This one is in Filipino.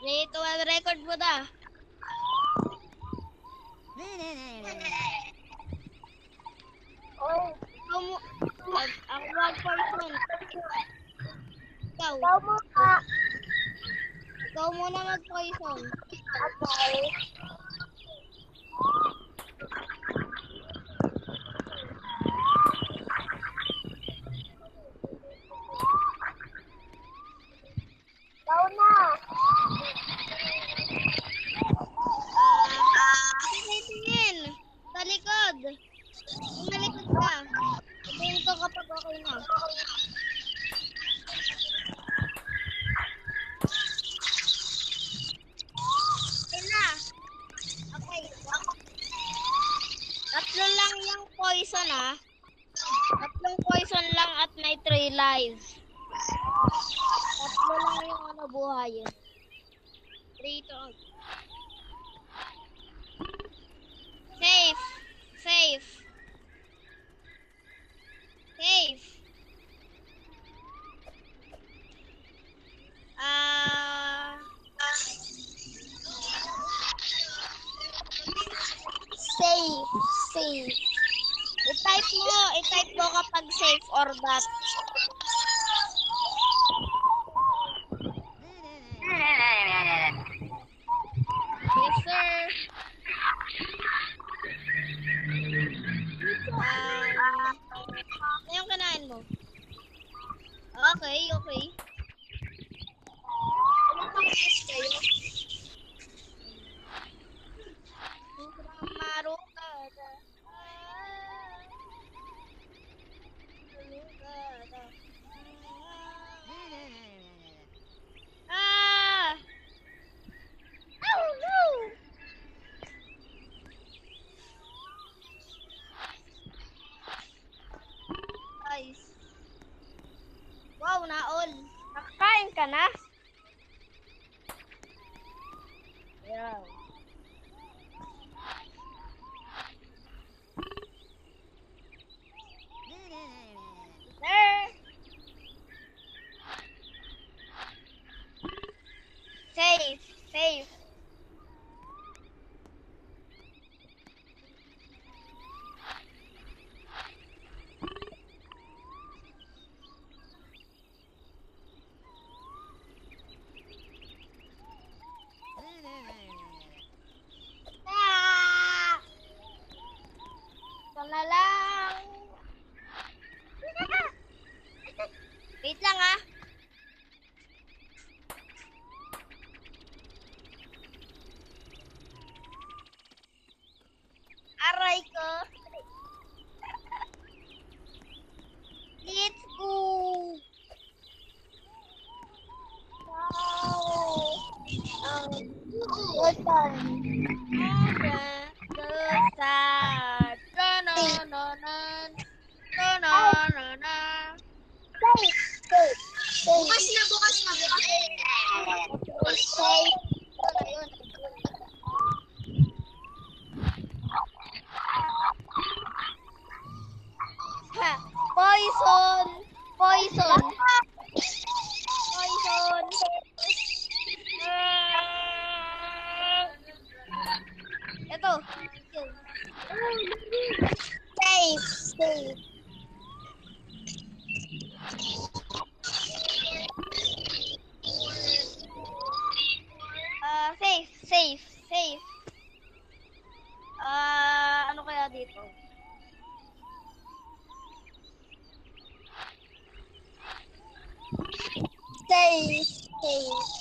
Ito ang record mo da. Oy, Ikaw mo. Ako mag-person. Ikaw. ikaw mo ka. Ikaw muna mag-poison. Okay. Ikaw na. Tingin. Sa likod. Malikod ka. Sabihin ko kapag okay na. Okay na. Okay. Tatlo lang yung poison ah. Tatlong poison lang at may 3 lives. Tatlo lang yung ano buhay. 3 to. Safe. Safe. Safe. Safe. Safe. I-type mo kapag safe or not. Yes, sir. Ano yung kinain mo? Okay, okay. Marukada. Marukada. Oh no! Guys. Wow, naol. Nakakain ka na? Yeah. Sir. Safe, safe. Ito na lang. Wait lang ah. Aray ko. Let's go. Wow. Good time. Safe. Safe. Safe. Bukas na. Safe. Ha, poison. Poison. Poison. Ito. Safe. Safe. Safe, safe, safe. Ano kaya dito? Safe. Safe.